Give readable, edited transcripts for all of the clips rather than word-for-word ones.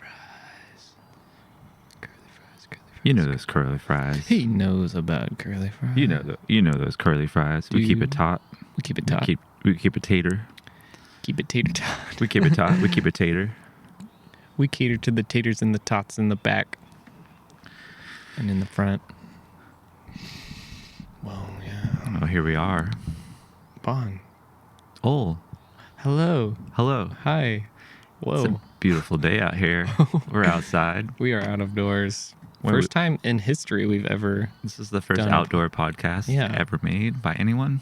fries. Curly fries, curly fries. You know those curly fries. He knows about curly fries. You know those curly fries. We keep it taut. We keep it taut. We keep it tater. Keep it tater tot. We keep it taut. We keep it tater. We cater to the taters and the tots in the back. And in the front. Well, yeah. Oh, here we are. Bon. Ohl. Hello. Hello. Hi. Whoa. It's a beautiful day out here. We're outside. We are out of doors. First time in history we've ever This is the first done outdoor podcast ever made by anyone.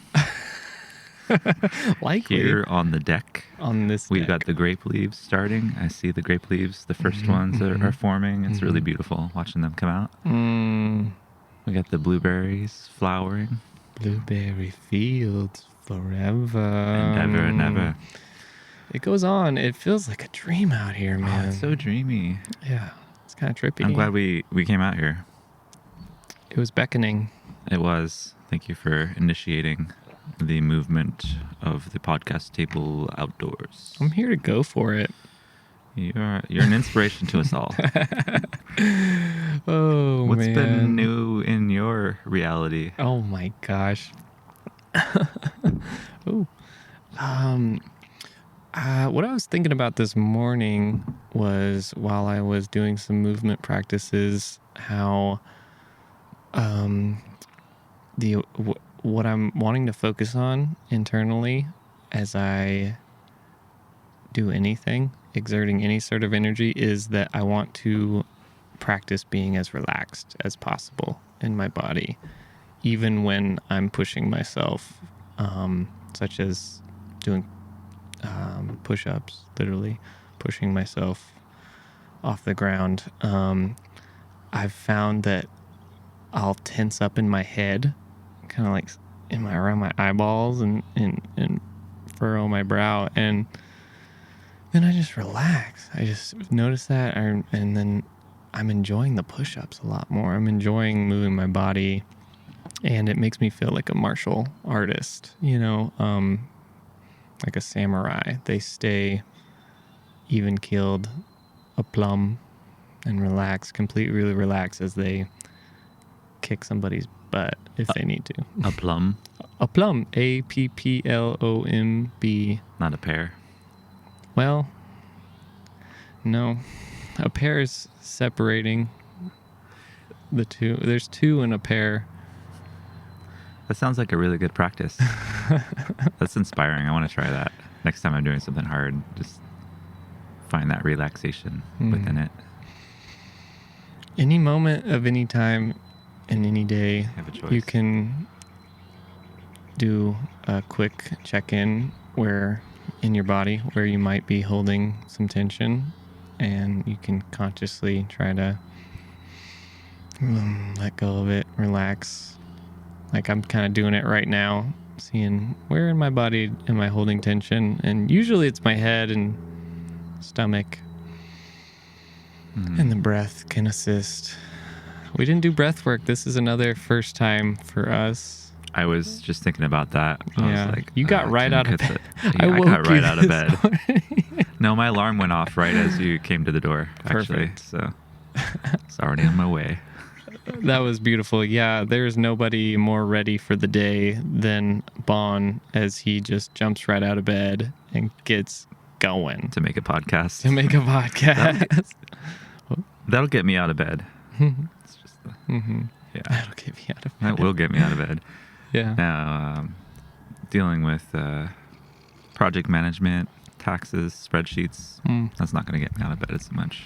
Likely. Here on the deck. On this We've deck. got the grape leaves starting. I see the grape leaves. The first ones are forming. It's really beautiful watching them come out. We got the blueberries flowering. Blueberry fields forever. And ever and ever. It goes on. It feels like a dream out here, man. Oh, it's so dreamy. Yeah. It's kind of trippy. I'm glad we came out here. It was beckoning. It was. Thank you for initiating the movement of the podcast table outdoors. I'm here to go for it. You're an inspiration to us all. Oh, What's man. been new in your reality? Oh my gosh. Ooh. What I was thinking about this morning was while I was doing some movement practices, how what I'm wanting to focus on internally as I do anything, exerting any sort of energy, is that I want to practice being as relaxed as possible in my body, even when I'm pushing myself, such as doing push-ups, literally pushing myself off the ground. I've found that I'll tense up in my head, kind of like around my eyeballs and furrow my brow, and then I just relax. I just notice that, and then I'm enjoying the push-ups a lot more. I'm enjoying moving my body, and it makes me feel like a martial artist, like a samurai. They stay even-keeled, aplomb, and relax, completely relax as they kick somebody's butt if they need to. A plum? Aplomb, Applomb. Not a pear. Well, no. A pair is separating the two. There's two in a pair. That sounds like a really good practice. That's inspiring. I want to try that. Next time I'm doing something hard, just find that relaxation within it. Any moment of any time in any day, Have a choice. you can do a quick check-in in your body where you might be holding some tension, and you can consciously try to let go of it, relax. Like I'm kind of doing it right now, seeing where in my body am I holding tension, and usually it's my head and stomach, and the breath can assist. We didn't do breath work. This is another first time for us. I was just thinking about that. I was like, you got right out of bed. I got right out of bed. No, my alarm went off right as you came to the door, actually. Perfect. So it's already on my way. That was beautiful. Yeah, there's nobody more ready for the day than Bon, as he just jumps right out of bed and gets going. To make a podcast. To make a podcast. That'll get me out of bed. It's just yeah. That'll get me out of bed. That will get me out of bed. Yeah. Now, dealing with project management, taxes, spreadsheets, that's not going to get me out of bed as much.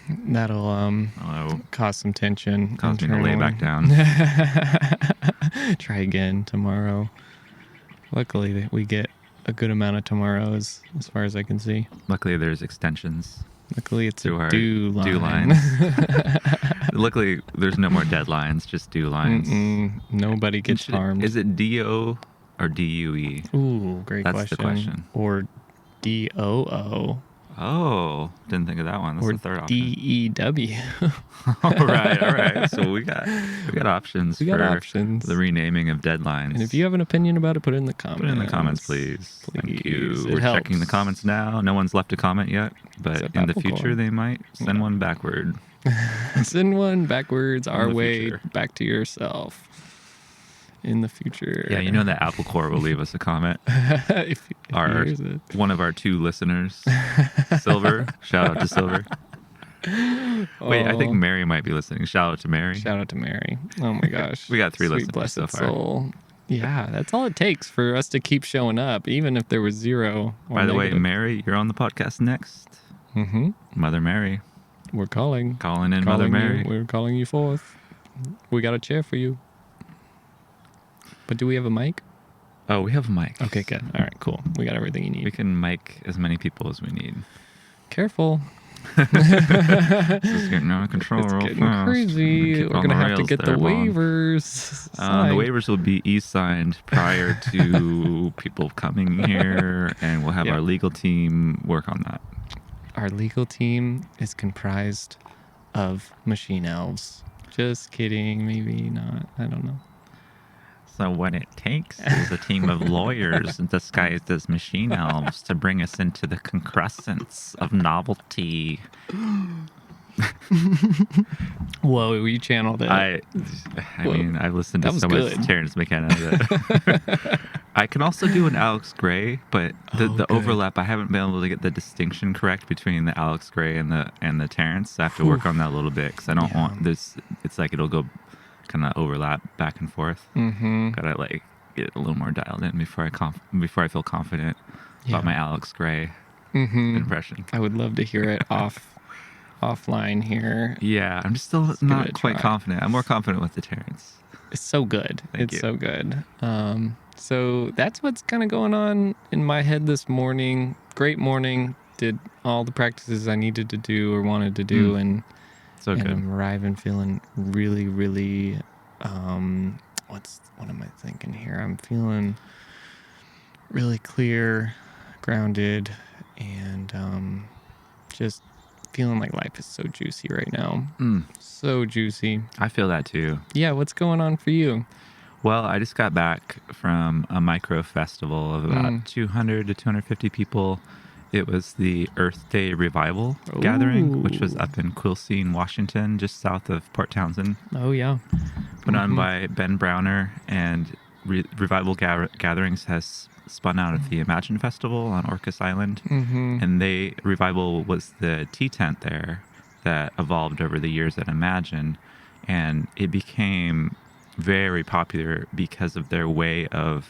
That'll cause some tension. Cause me to lay back down. Try again tomorrow. Luckily, we get a good amount of tomorrows, as far as I can see. Luckily, there's extensions. Luckily, it's to a our due line. Due lines. Luckily, there's no more deadlines, just due lines. Nobody gets harmed. Is it DO or DUE? Ooh, great question. That's the question. Or DOO. Oh, didn't think of that one. That's or the third option. DEW. All right. So we got options We got for options. the renaming of deadlines. And if you have an opinion about it, put it in the comments. Put it in the comments, please. Thank you. It We're helps. checking the comments now. No one's left a comment yet, but Except in the Apple future Core. they might send one backward. Send one backwards our way future. back to yourself. In the future. Yeah, you know that Apple Core will leave us a comment. if he hears it. One of our 2 listeners, Silver. Shout out to Silver. Wait, I think Mary might be listening. Shout out to Mary. Shout out to Mary. Oh my gosh. We got 3 Sweet listeners blessed so far. soul. Yeah, that's all it takes for us to keep showing up, even if there was 0. By the way, Mary, you're on the podcast next. Mm-hmm. Mother Mary. We're calling. Mother Mary. We're calling you forth. We got a chair for you. But do we have a mic? Oh, we have a mic. Okay, good. All right, cool. We got everything you need. We can mic as many people as we need. Careful. This is getting out of control. It's getting fast. crazy. We're going to have to get the waivers. The waivers will be e-signed prior to people coming here, and we'll have our legal team work on that. Our legal team is comprised of machine elves. Just kidding. Maybe not. I don't know. So what it takes is a team of lawyers disguised as machine elves to bring us into the concrescence of novelty. Whoa, we channeled it. I mean, I've listened to so much Terrence McKenna that I can also do an Alex Gray, but the overlap, I haven't been able to get the distinction correct between the Alex Gray and the Terrence. I have to work on that a little bit because I don't want this. It's like it'll go kind of overlap back and forth. Mm-hmm. Gotta like get a little more dialed in before I feel confident about my Alex Gray impression. I would love to hear it offline here. Yeah, I'm just still not quite confident. I'm more confident with the Terrence. It's so good. Thank you. So good. So that's what's kind of going on in my head this morning. Great morning. Did all the practices I needed to do or wanted to do, and good. I'm arriving feeling really, really. What am I thinking here? I'm feeling really clear, grounded, and just feeling like life is so juicy right now. So juicy. I feel that too. Yeah, what's going on for you? Well, I just got back from a micro festival of about 200 to 250 people. It was the Earth Day Revival gathering, which was up in Quilcene, Washington, just south of Port Townsend. Oh, yeah. Put on by Ben Browner, and Revival Gatherings has spun out of the Imagine Festival on Orcas Island. And Revival was the tea tent there that evolved over the years at Imagine, and it became very popular because of their way of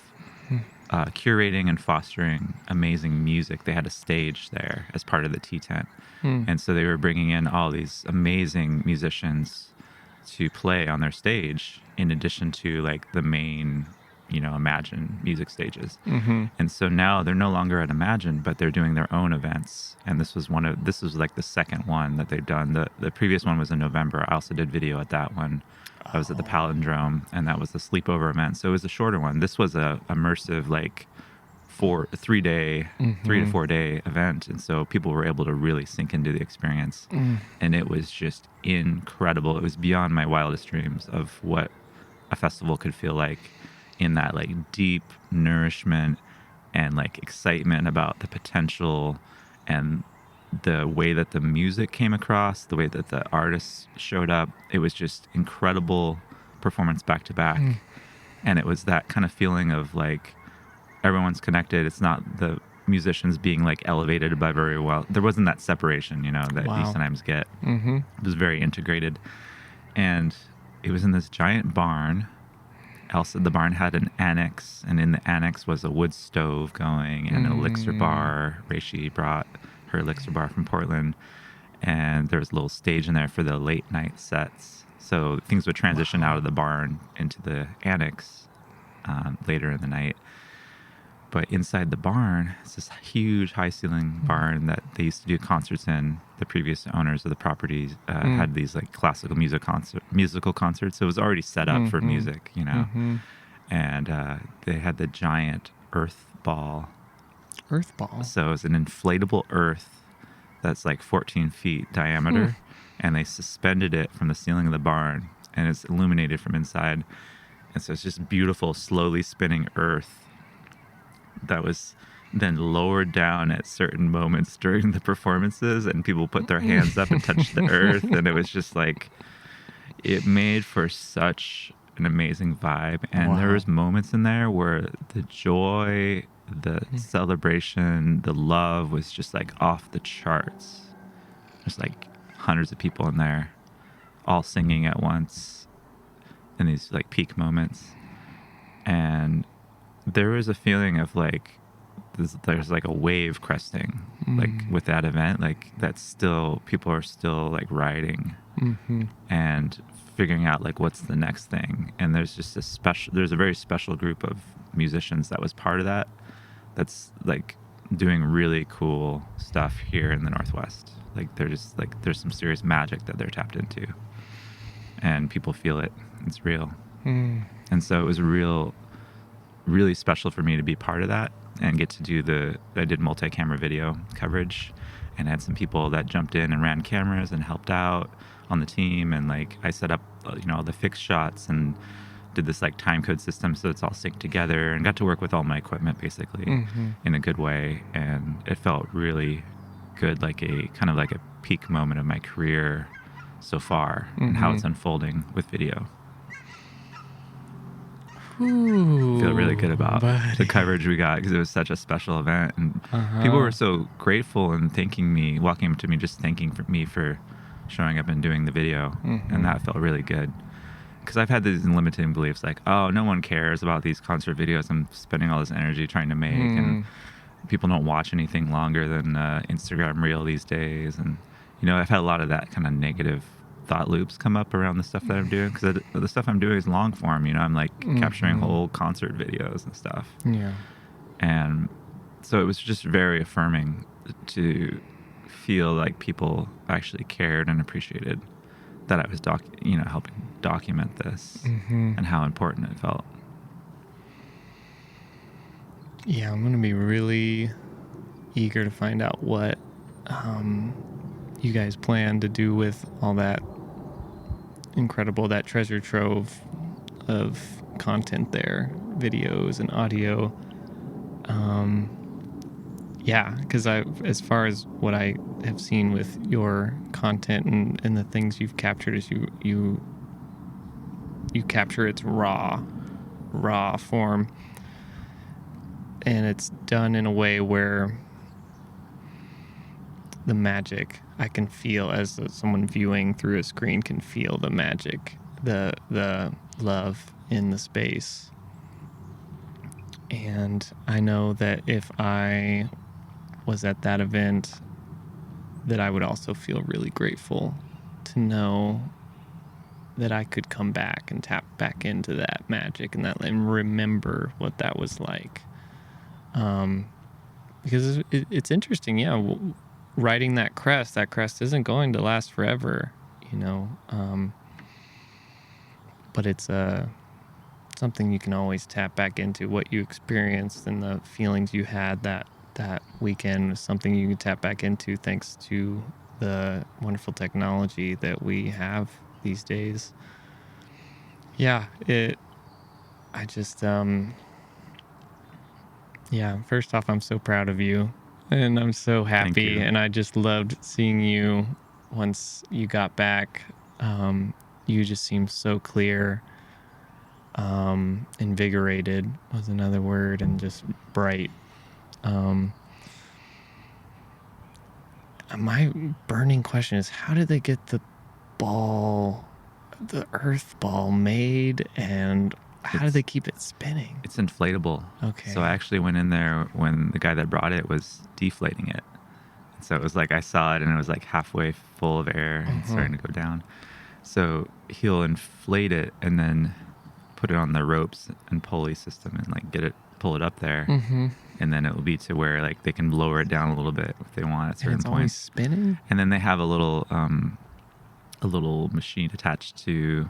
curating and fostering amazing music. They had a stage there as part of the tea tent. And so they were bringing in all these amazing musicians to play on their stage in addition to like the main, Imagine music stages. And so now they're no longer at Imagine, but they're doing their own events. And this was like the second one that they've done. The previous one was in November. I also did video at that one. I was at the Palindrome, and that was a sleepover event. So it was a shorter one. This was a immersive, like 3 to 4 day event. And so people were able to really sink into the experience. And it was just incredible. It was beyond my wildest dreams of what a festival could feel like, in that like deep nourishment and like excitement about the potential and the way that the music came across, the way that the artists showed up. It was just incredible performance back to back. And it was that kind of feeling of like everyone's connected. It's not the musicians being like elevated above everyone else. There wasn't that separation, that you sometimes get. It was very integrated. And it was in this giant barn. Also, the barn had an annex, and in the annex was a wood stove going and an elixir bar. Reishi brought her elixir bar from Portland, and there was a little stage in there for the late night sets. So things would transition out of the barn into the annex later in the night. But inside the barn, it's this huge high ceiling barn that they used to do concerts in. The previous owners of the properties had these like classical musical concerts. So it was already set up for music, And they had the giant earth ball. Earth ball? So it was an inflatable earth that's like 14 feet diameter, and they suspended it from the ceiling of the barn, and it's illuminated from inside. And so it's just beautiful, slowly spinning earth that was then lowered down at certain moments during the performances, and people put their hands up and touch the earth, and it was just like, it made for such an amazing vibe. And there was moments in there where the joy, the celebration, the love was just like off the charts. There's like hundreds of people in there all singing at once in these like peak moments. And there was a feeling of like there's like a wave cresting like with that event, like that's still, people are still like riding and figuring out like what's the next thing. And there's just there's a very special group of musicians that was part of that, that's like doing really cool stuff here in the Northwest. Like they're just like, there's some serious magic that they're tapped into, and people feel it. It's real. And so it was really special for me to be part of that and get to do I did multi-camera video coverage, and had some people that jumped in and ran cameras and helped out on the team. And like I set up, all the fixed shots and did this like time code system so it's all synced together, and got to work with all my equipment basically in a good way. And it felt really good, like a kind of like a peak moment of my career so far and how it's unfolding with video. Feel really good about the coverage we got, because it was such a special event, and people were so grateful and thanking me, walking up to me, just thanking me for showing up and doing the video. And that felt really good, because I've had these limiting beliefs like, oh, no one cares about these concert videos I'm spending all this energy trying to make, and people don't watch anything longer than Instagram reel these days. And I've had a lot of that kind of negative thought loops come up around the stuff that I'm doing, because the stuff I'm doing is long form. I'm like capturing whole concert videos and stuff. And so it was just very affirming to feel like people actually cared and appreciated that I was helping document this and how important it felt. Yeah, I'm gonna be really eager to find out what you guys plan to do with all that that treasure trove of content there, videos and audio. Because as far as what I have seen with your content and the things you've captured, is you capture its raw form, and it's done in a way where the magic I can feel, as someone viewing through a screen can feel the magic, the love in the space. And I know that if I was at that event, that I would also feel really grateful to know that I could come back and tap back into that magic and remember what that was like. Because it's interesting, riding that crest isn't going to last forever, but it's something you can always tap back into. What you experienced and the feelings you had that weekend is something you can tap back into, thanks to the wonderful technology that we have these days. First off, I'm so proud of you, and I'm so happy, and I just loved seeing you once you got back. You just seemed so clear, invigorated was another word, and just bright. My burning question is, how did they get the earth ball made, and how do they keep it spinning? It's inflatable. Okay. So I actually went in there when the guy that brought it was deflating it. So it was like, I saw it and it was like halfway full of air and starting to go down. So he'll inflate it and then put it on the ropes and pulley system and like pull it up there. And then it will be to where like they can lower it down a little bit if they want at certain points. Always spinning? And then they have a little machine attached to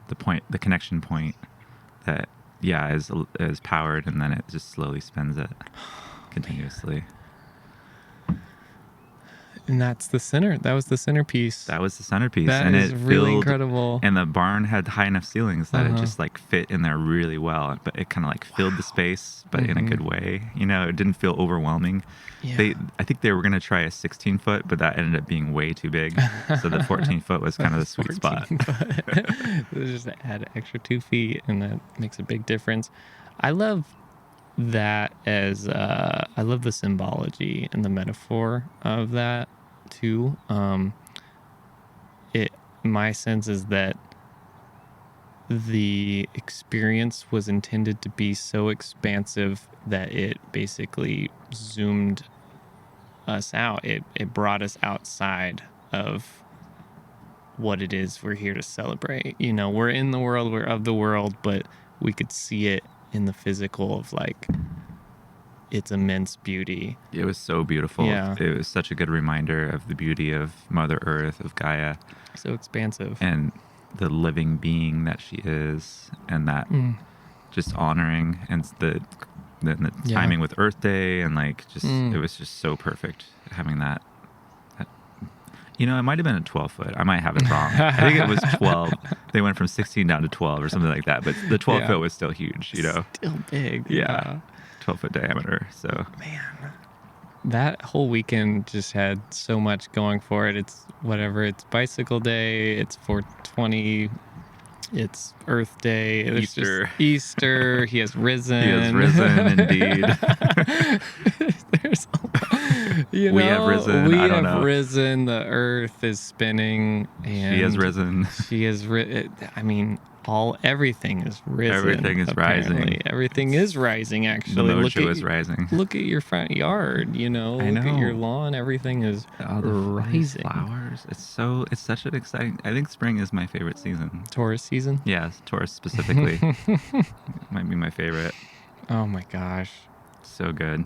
the connection point that is powered, and then it just slowly spins it continuously. And that's the center. That was the centerpiece. That was the centerpiece. That and is it really filled, incredible. And the barn had high enough ceilings that it just like fit in there really well. But it kind of like filled the space, but in a good way. You know, it didn't feel overwhelming. Yeah. I think they were going to try a 16-foot, but that ended up being way too big. So the 14-foot was kind of the sweet spot. Just add extra 2 feet, and that makes a big difference. I love that I love the symbology and the metaphor of that too. My sense is that the experience was intended to be so expansive that it basically zoomed us out. It brought us outside of what it is we're here to celebrate. You know, we're in the world, we're of the world, but we could see it in the physical of like its immense beauty. It was so beautiful. Yeah. It was such a good reminder of the beauty of Mother Earth, of Gaia. So expansive. And the living being that she is, and that just honoring, and the timing with Earth Day, and like just it was just so perfect having that. You know, it might have been a 12-foot. I might have it wrong. I think it was 12. They went from 16 down to 12 or something like that. But the 12-foot was still huge, you know. Still big. Yeah. 12-foot diameter. So man, that whole weekend just had so much going for it. It's whatever. It's Bicycle Day. It's 420. It's Earth Day. It's Easter. Just Easter. He has risen. He has risen, indeed. We have risen. We I don't have know. risen. The Earth is spinning, and She has risen. She has I mean, everything is risen. Everything is apparently. rising. Everything is rising. Actually, The mojo is rising. Look at your front yard. You know, I look at your know. lawn. Everything is All the rising. flowers. It's such an exciting. I think spring is my favorite season. Taurus season. Yeah, Taurus specifically might be my favorite. Oh my gosh. So good.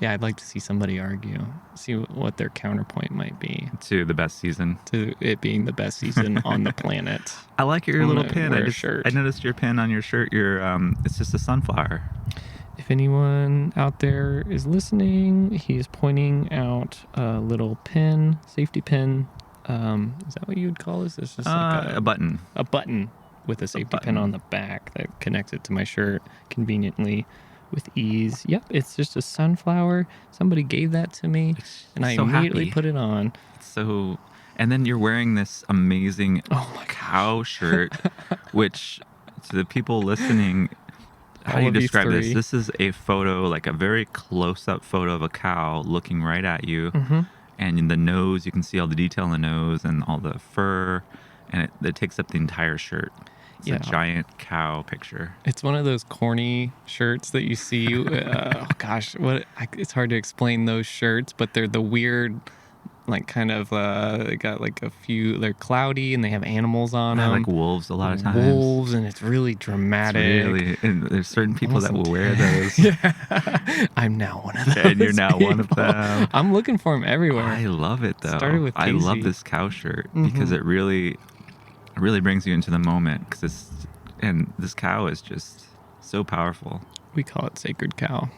Yeah, I'd like to see somebody argue, see what their counterpoint might be To the best season. to it being the best season on the planet. I like your I'm little gonna pin. wear a shirt. I noticed your pin on your shirt. It's just a sunflower. If anyone out there is listening, he is pointing out a little pin, safety pin. Is that what you would call this? It's just like A button. a button with a safety pin on the back that connects it to my shirt conveniently with ease. Yep, it's just a sunflower. Somebody gave that to me, and I so immediately happy. put it on. So, and then you're wearing this amazing cow shirt, which to the people listening, how All do you of you describe this? three. This is a photo, like a very close-up photo of a cow looking right at you. And in the nose, you can see all the detail in the nose and all the fur, and it takes up the entire shirt. It's a giant cow picture. It's one of those corny shirts that you see. It's hard to explain those shirts, but they're the weird, like kind of, they got like a few, they're cloudy and they have animals on them. Like wolves a lot of times. Wolves, and it's really dramatic. And there's certain people that will wear those. I'm now one of those. And you're now one of people. them. I'm looking for them everywhere. I love it though. Started with I love Casey. this cow shirt because it really brings you into the moment. And this cow is just so powerful. We call it sacred cow.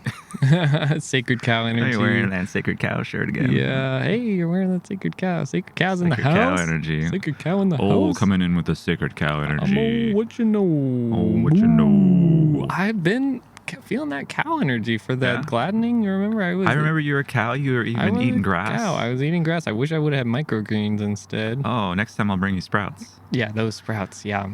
Sacred cow Are energy. you wearing that sacred cow shirt again? Yeah. Hey, you're wearing that sacred cow. Sacred cow's in the Sacred house. cow energy. Sacred cow in the Oh, house. coming in with the sacred cow energy. Oh, what you know? Oh, what you know? I've been feeling that cow energy for that Yeah. gladdening. You remember? I remember you were a cow. You were I even was eating a grass. Cow. I was eating grass. I wish I would have had microgreens instead. Oh, next time I'll bring you sprouts. Yeah, those sprouts. Yeah.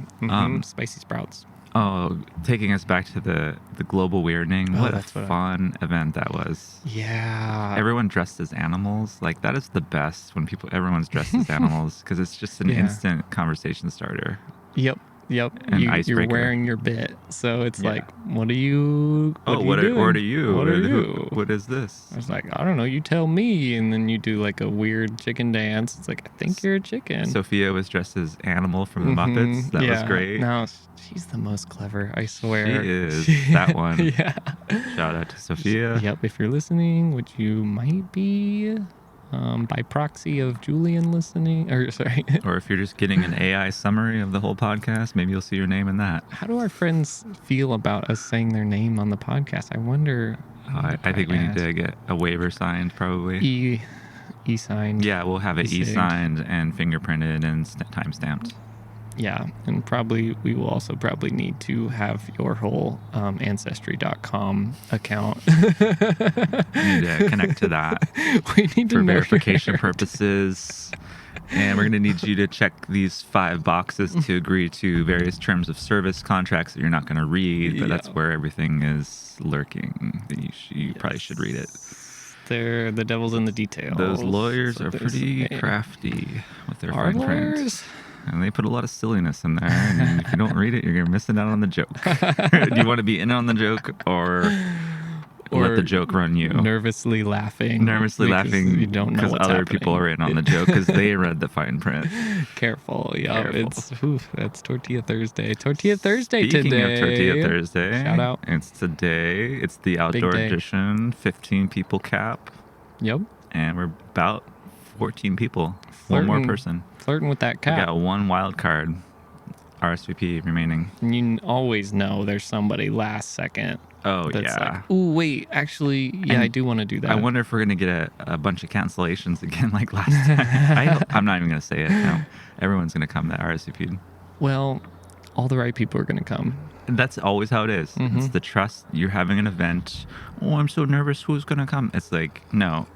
Spicy sprouts. Oh, taking us back to the global weirding. Oh, What a that's what fun event that was. Yeah. Everyone dressed as animals. Like, that is the best when everyone's dressed as animals, because it's just an instant conversation starter. Yep. An You're icebreaker. wearing your bit, so it's like, what are you? What are you? What are you? What is this? I was like, I don't know. You tell me, and then you do like a weird chicken dance. It's like, I think you're a chicken. Sophia was dressed as Animal from the Muppets. That was great. No, she's the most clever. I swear. She is. That one. Yeah. Shout out to Sophia. Yep. If you're listening, which you might be, by proxy of Julian listening, or sorry. Or if you're just getting an AI summary of the whole podcast, maybe you'll see your name in that. How do our friends feel about us saying their name on the podcast? I wonder. I think we need to get a waiver signed, probably. e-signed. Yeah, we'll have it e-signed. e-signed and fingerprinted and time-stamped. Yeah, and we will also probably need to have your whole Ancestry.com account. We need to connect to that. We need for to verification purposes. And we're going to need you to check these 5 boxes to agree to various terms of service contracts that you're not going to read, but that's where everything is lurking. You probably should read it. They're the devil's in the details. Those lawyers are pretty crafty with their Our fine print. lawyers? And they put a lot of silliness in there. And if you don't read it, you're missing out on the joke. Do you want to be in on the joke or let the joke run you? Nervously laughing. You don't know what's other happening. people are in on the joke because they read the fine print. Careful. Yeah, Careful. that's Tortilla Thursday. Tortilla Thursday Speaking today. of Tortilla Thursday, shout out. It's today. It's the outdoor edition, 15 people cap. Yep. And we're about 14 people. One more person. Flirting with that cap. We got 1 wild card. RSVP remaining. You always know there's somebody last second. Oh, that's yeah. Like, oh, wait, actually, yeah, And I do want to do that. I wonder if we're going to get a bunch of cancellations again like last time. I'm not even going to say it. No. Everyone's going to come that RSVP'd. Well, all the right people are going to come. And that's always how it is. Mm-hmm. It's the trust. You're having an event. Oh, I'm so nervous. Who's going to come? It's like, no,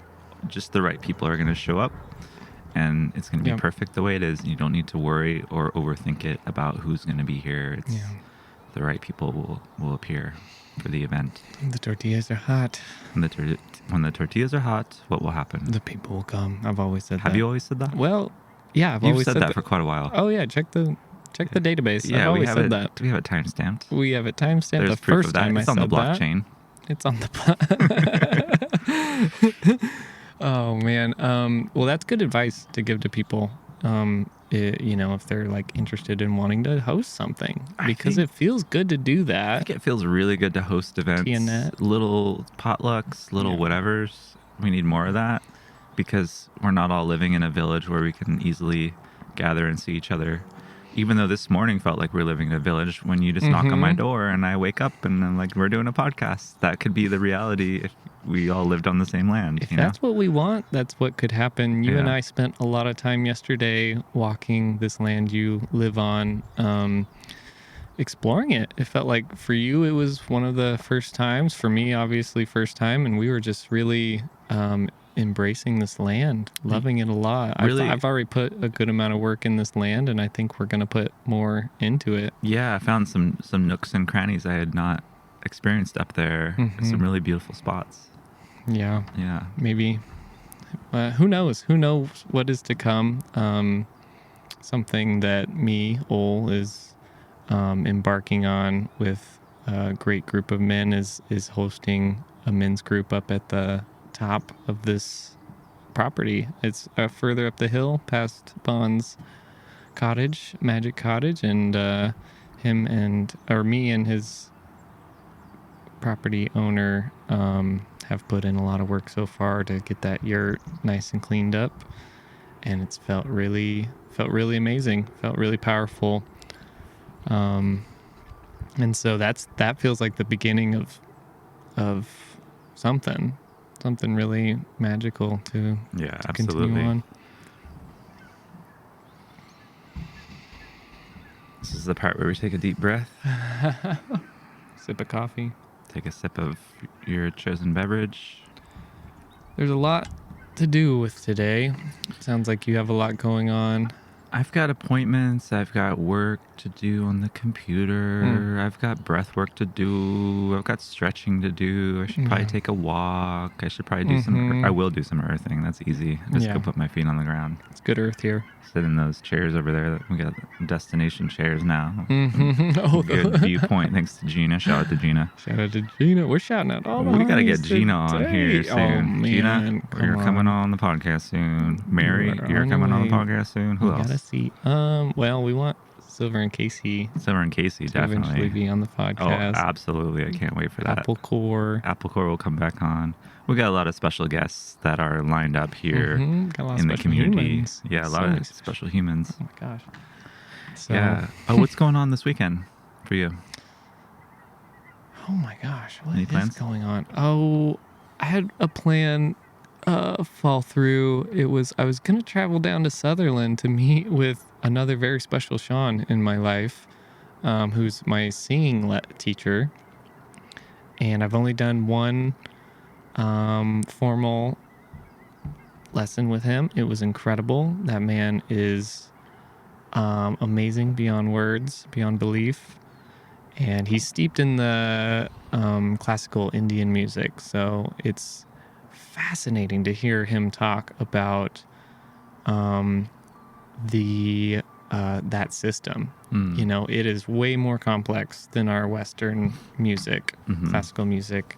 just the right people are going to show up. And it's going to be perfect the way it is. You don't need to worry or overthink it about who's going to be here. It's the right people will appear for the event. The tortillas are hot. When the tortillas are hot, what will happen? The people will come. I've always said that. Have you always said that? Well, yeah, I've You've always said that for quite a while. Oh yeah, check the database. Yeah, I've always we have said it. that. We have it time stamped. We have it time stamped. There's The proof first of that. time It's I on the said that. blockchain. It's on the. Oh man. Well, that's good advice to give to people. If they're like interested in wanting to host something, because it feels good to do that. I think it feels really good to host events, little potlucks, little whatevers. We need more of that because we're not all living in a village where we can easily gather and see each other. Even though this morning felt like we're living in a village, when you just knock on my door and I wake up and I'm like, we're doing a podcast. That could be the reality if we all lived on the same land. If that's what we want, that's what could happen. You and I spent a lot of time yesterday walking this land you live on, exploring it. It felt like for you, it was one of the first times. For me, obviously, first time. And we were just really embracing this land, loving it a lot. Really, I've already put a good amount of work in this land, and I think we're going to put more into it. Yeah, I found some nooks and crannies I had not experienced up there. Some really beautiful spots. Yeah. Yeah. Maybe. Who knows? Who knows what is to come? Something that Ohl, is embarking on with a great group of men is hosting a men's group up at the top of this property. It's further up the hill past Bon's cottage, Magic Cottage, and me and his property owner have put in a lot of work so far to get that yurt nice and cleaned up, and it's felt really amazing, felt really powerful, and so that feels like the beginning of something really magical to continue on. This is the part where we take a deep breath, sip of coffee, take a sip of your chosen beverage. There's a lot to do with today. Sounds like you have a lot going on. I've got appointments. I've got work to do on the computer. I've got breath work to do. I've got stretching to do. I should probably take a walk. I should probably do some. I will do some earthing. That's easy. Just go put my feet on the ground. It's good earth here. Sit in those chairs over there. We got destination chairs now. Oh, good viewpoint. Thanks to Gina. Shout out to Gina. Shout out to Gina. We're shouting out all the We got to get Gina on here soon. Oh, man. Gina, you're coming on the podcast soon. Mary, you're coming on the podcast soon. Who else? Gotta see. Well, we want Silver and Casey. Silver and Casey, definitely. Eventually be on the podcast. Oh, absolutely. I can't wait for that. Apple Core will come back on. We got a lot of special guests that are lined up here in the community. Humans. Yeah, a lot of special humans. Oh my gosh. So, yeah. Oh, what's going on this weekend for you? Oh my gosh. What Any is plans? going on? Oh, I had a plan fall through. I was gonna travel down to Sutherland to meet with another very special Sean in my life, who's my singing teacher, and I've only done one formal lesson with him. It was incredible. That man is amazing beyond words, beyond belief, and he's steeped in the classical Indian music, so it's fascinating to hear him talk about the that system. You know, it is way more complex than our Western music, classical music.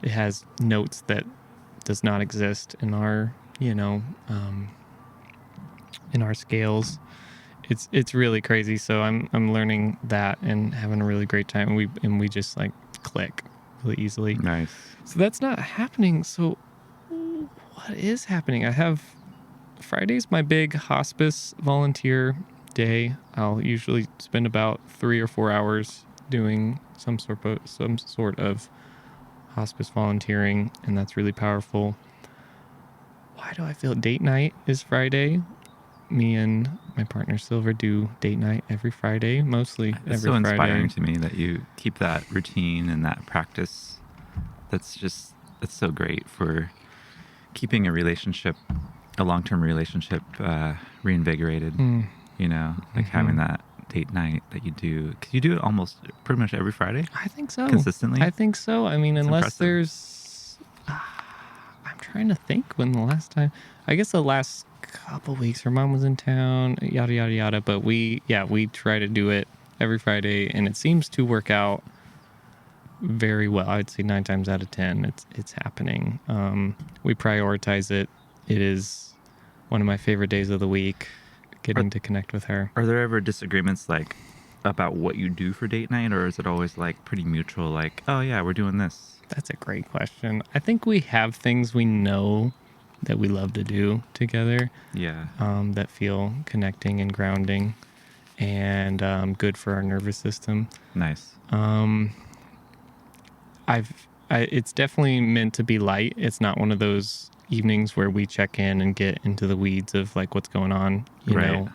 It has notes that does not exist in our, in our scales. It's really crazy. So I'm learning that and having a really great time. And we just like click really easily. Nice. So that's not happening. So what is happening? I have Friday's my big hospice volunteer day. I'll usually spend about 3 or 4 hours doing some sort of hospice volunteering, and that's really powerful. Why do I feel date night is Friday? Me and my partner Silver do date night every Friday, mostly It's every so Friday. inspiring to me that you keep that routine and that practice. That's so great for keeping a relationship, a long-term relationship, reinvigorated. You know, like having that date night that you do. Cause you do it almost pretty much every Friday. I think so. Consistently. I think so. I mean, unless there's, I'm trying to think when the last time. I guess the last couple weeks her mom was in town, yada yada yada. But we try to do it every Friday, and it seems to work out very well. I'd say 9 times out of 10, it's happening. We prioritize it. It is one of my favorite days of the week, getting to connect with her. Are there ever disagreements like about what you do for date night, or is it always like pretty mutual, like, oh yeah, we're doing this? That's a great question. I think we have things we know that we love to do together. Yeah. That feel connecting and grounding and good for our nervous system. Nice. It's definitely meant to be light. It's not one of those evenings where we check in and get into the weeds of like what's going on, you know,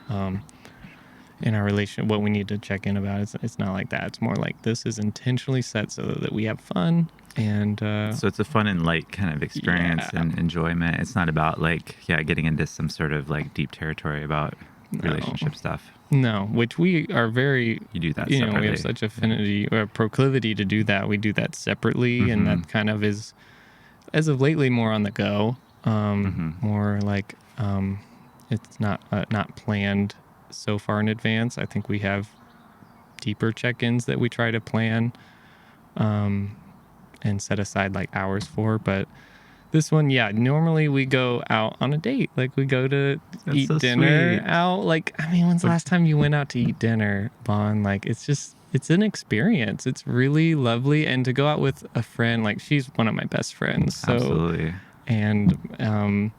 in our relation, what we need to check in about. It's not like that. It's more like this is intentionally set so that we have fun. And so it's a fun and light kind of experience and enjoyment. It's not about like, getting into some sort of like deep territory about relationship stuff. No, which we are very, you do that separately. Know, we have such affinity or proclivity to do that. We do that separately. And that kind of is, as of lately, more on the go. More like it's not planned so far in advance. I think we have deeper check-ins that we try to plan and set aside like hours for. But this one, normally we go out on a date. Like we go to eat dinner out. Like, I mean, when's the last time you went out to eat dinner, Bon? Like, it's an experience. It's really lovely. And to go out with a friend, like she's one of my best friends. So, absolutely. And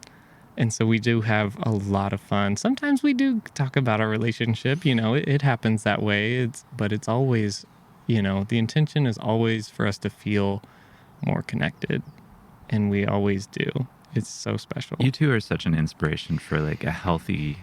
so we do have a lot of fun. Sometimes we do talk about our relationship, you know, it happens that way. But it's always, you know, the intention is always for us to feel more connected. And we always do. It's so special. You two are such an inspiration for like a healthy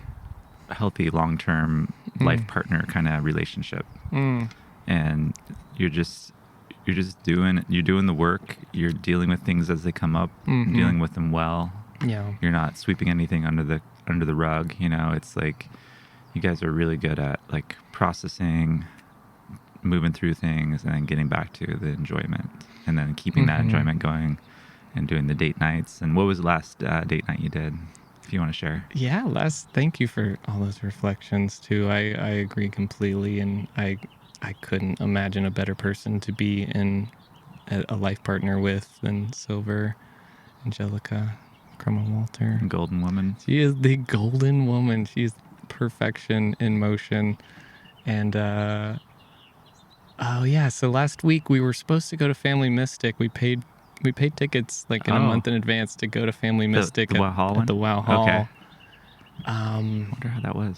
long-term life partner kind of relationship. And you're doing the work. You're dealing with things as they come up, dealing with them well. Yeah. You're not sweeping anything under the rug. You know, it's like you guys are really good at like processing, moving through things, and then getting back to the enjoyment, and then keeping that enjoyment going, and doing the date nights. And what was the last date night you did, if you want to share? Yeah, thank you for all those reflections too. I agree completely, and I couldn't imagine a better person to be in a life partner with than Silver, Angelica, Crumma Walter. Golden woman. She is the golden woman. She's perfection in motion. And so last week we were supposed to go to Family Mystic. We paid tickets like in a month in advance to go to Family Mystic the at the Wow Hall. Okay. Wonder how that was.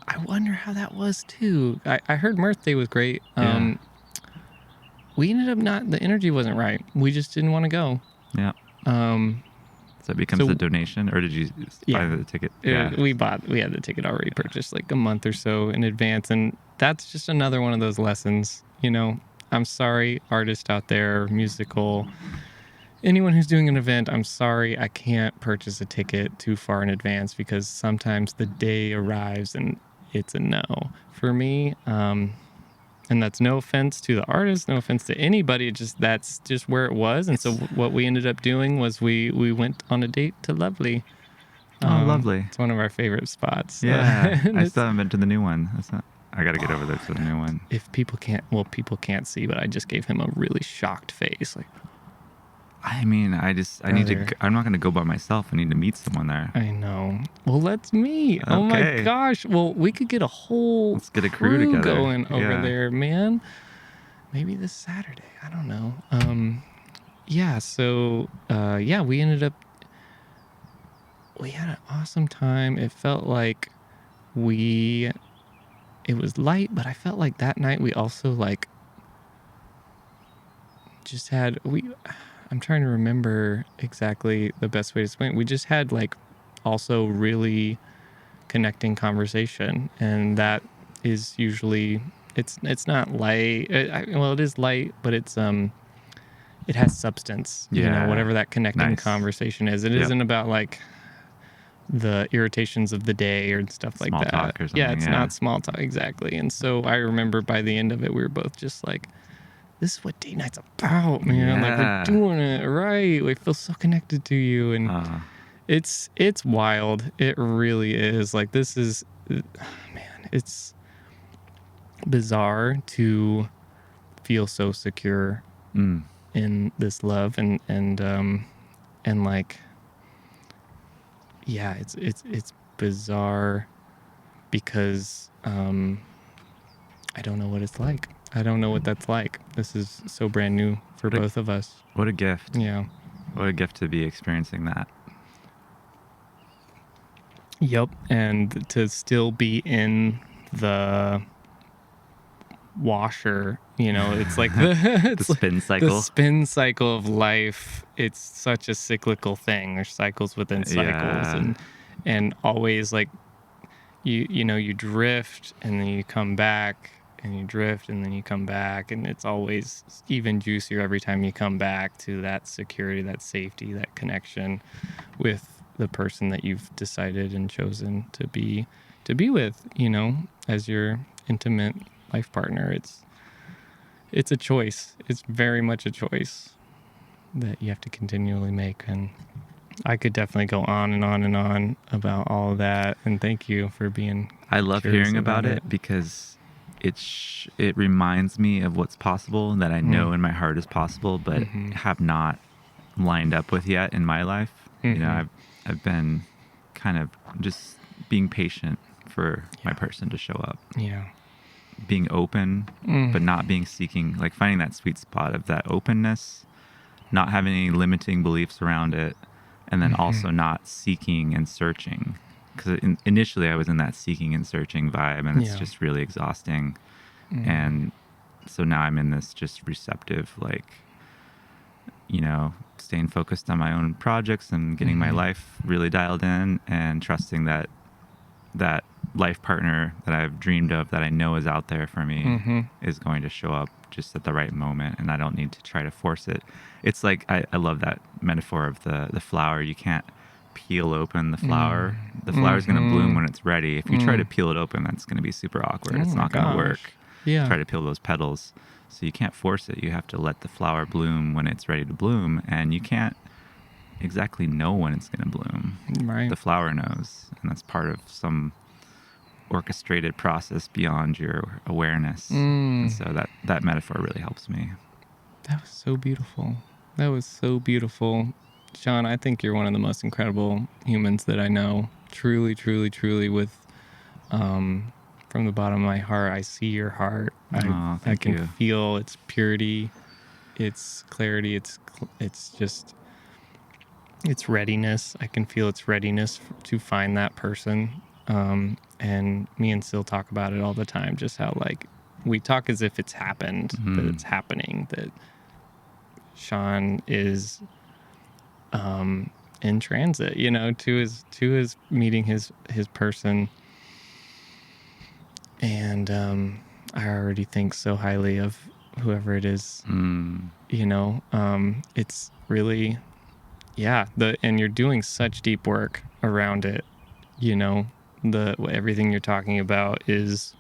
I wonder how that was too. I heard Mirth Day was great. We ended up the energy wasn't right. We just didn't want to go. Yeah. So it becomes a donation, or did you buy the ticket? We had the ticket already purchased like a month or so in advance. And that's just another one of those lessons, I'm sorry, artist out there, musical, anyone who's doing an event, I'm sorry, I can't purchase a ticket too far in advance because sometimes the day arrives and it's a no for me. And that's no offense to the artist, no offense to anybody. That's just where it was. And so what we ended up doing was we went on a date to Lovely. Lovely. It's one of our favorite spots. Yeah, I still haven't been to the new one. I got to get over there to the new one. If people can't see, but I just gave him a really shocked face. Like, I mean, I need to. I'm not going to go by myself. I need to meet someone there. I know. Well, let's meet. Okay. Oh my gosh. Well, we could get a whole Let's get a crew together going over there, man. Maybe this Saturday. I don't know. Yeah. So, we ended up. We had an awesome time. It felt like it was light, but I felt like that night we also like just had I'm trying to remember exactly the best way to explain it. We just had like also really connecting conversation, and that is usually it's not light. It is light, but it has substance. Yeah. Whatever that connecting conversation is. It isn't about like the irritations of the day or stuff like that. Small talk or something. Yeah, it's not small talk exactly. And so I remember by the end of it, we were both just like, this is what date night's about, man. Like, we're doing it right. We feel so connected to you. And it's wild. It really is. Like, this is, man, it's bizarre to feel so secure in this love and like, yeah, it's bizarre because I don't know what it's like. I don't know what that's like. This is so brand new for both of us. What a gift. Yeah. What a gift to be experiencing that. Yep. And to still be in the washer, it's like the spin cycle. The spin cycle of life. It's such a cyclical thing. There's cycles within cycles, and always like you drift and then you come back, and you drift and then you come back, and it's always even juicier every time you come back to that security, that safety, that connection with the person that you've decided and chosen to be with, as your intimate life partner. It's a choice. It's very much a choice that you have to continually make. And I could definitely go on and on and on about all of that. And thank you for being I love hearing about it because it reminds me of what's possible that I know in my heart is possible, but have not lined up with yet in my life. I've been kind of just being patient for my person to show up. Yeah. Being open, but not being seeking, like finding that sweet spot of that openness, not having any limiting beliefs around it, and then also not seeking and searching. Because initially I was in that seeking and searching vibe, and it's just really exhausting. And so now I'm in this just receptive, like, staying focused on my own projects and getting my life really dialed in, and trusting that life partner that I've dreamed of, that I know is out there for me, is going to show up just at the right moment, and I don't need to try to force it. It's like, I love that metaphor of the flower. You can't peel open the flower. The flower is going to bloom when it's ready. If you try to peel it open, that's going to be super awkward. It's not going to work. Yeah. Try to peel those petals. So you can't force it. You have to let the flower bloom when it's ready to bloom, and you can't exactly know when it's going to bloom. Right. The flower knows, and that's part of some orchestrated process beyond your awareness. And so that metaphor really helps me. That was so beautiful. That was so beautiful. Sean, I think you're one of the most incredible humans that I know. Truly, truly, truly, with from the bottom of my heart, I see your heart. I can feel its purity, its clarity, its just its readiness. I can feel its readiness to find that person. And me and Sil talk about it all the time, just how like we talk as if it's happened, that it's happening, that Sean is in transit, to his meeting his person. And I already think so highly of whoever it is. It's really, and you're doing such deep work around it. Everything you're talking about is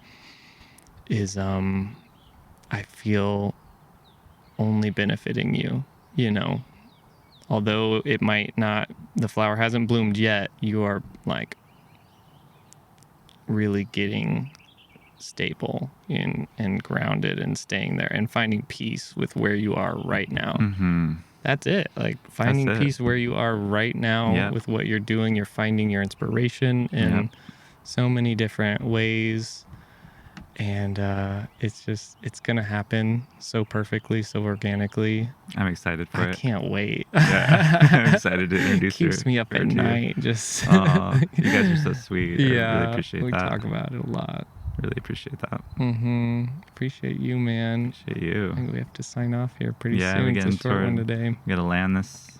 I feel only benefiting you. Although it might not, the flower hasn't bloomed yet, you are like really getting stable and grounded and staying there and finding peace with where you are right now. That's it. Like finding peace where you are right now with what you're doing. You're finding your inspiration in so many different ways. And it's going to happen so perfectly, so organically. I'm excited for it. I can't wait. Yeah, I'm excited to introduce you. Keeps me up at night. Just you guys are so sweet. Yeah, I really appreciate we that. talk about it a lot. Really appreciate that. Appreciate you, man. Appreciate you. I think we have to sign off here pretty soon. We're getting it's a short one today. We gotta land this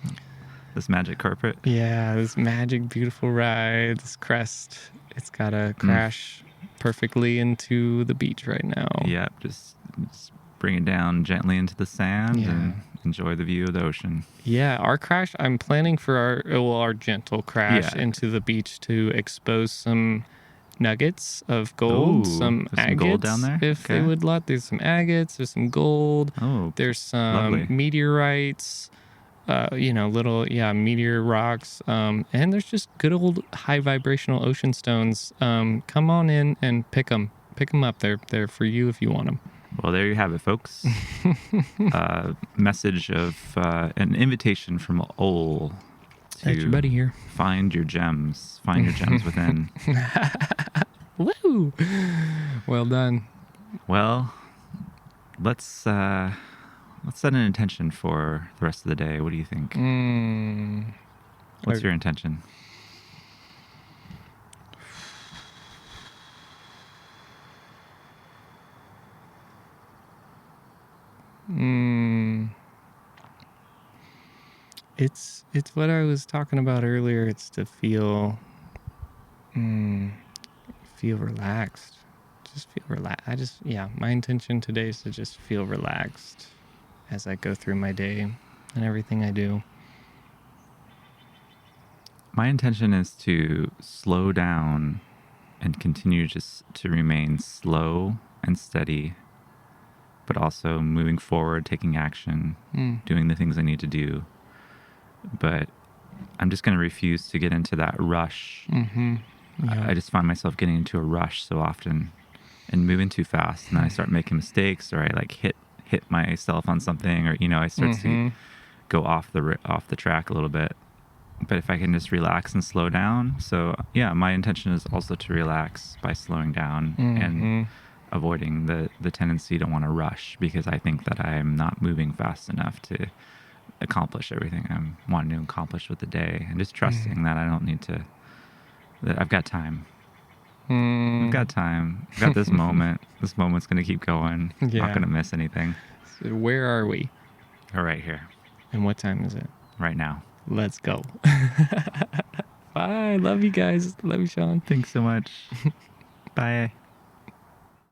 magic carpet. Yeah, this magic, beautiful ride. This crest. It's gotta crash perfectly into the beach right now. Yep, just bring it down gently into the sand and enjoy the view of the ocean. Yeah, our crash, I'm planning for our gentle crash into the beach to expose some nuggets of gold, some agates, gold down there? If they would let. There's some agates, there's some gold, there's some lovely. Meteorites, little meteor rocks, and there's just good old high vibrational ocean stones. Come on in and pick them up. They're for you if you want them. Well, there you have it, folks. Message of an invitation from Ohl to your buddy here. Find your gems within. Woo! Well done. Well, let's set an intention for the rest of the day. What do you think? What's your intention? It's what I was talking about earlier. It's to feel relaxed. Just feel relaxed. My intention today is to just feel relaxed as I go through my day and everything I do. My intention is to slow down and continue just to remain slow and steady, but also moving forward, taking action, doing the things I need to do. But I'm just going to refuse to get into that rush. I just find myself getting into a rush so often and moving too fast. And then I start making mistakes, or I like hit myself on something, or, I start to go off the track a little bit. But if I can just relax and slow down. So my intention is also to relax by slowing down and avoiding the tendency to want to rush, because I think that I'm not moving fast enough to accomplish everything I'm wanting to accomplish with the day, and just trusting that I don't need to, that I've got time. I've got time. I've got this moment. This moment's going to keep going. I'm not going to miss anything. So where are we? We're right here. And what time is it? Right now. Let's go. Bye. Love you guys. Love you, Sean. Thanks so much. Bye.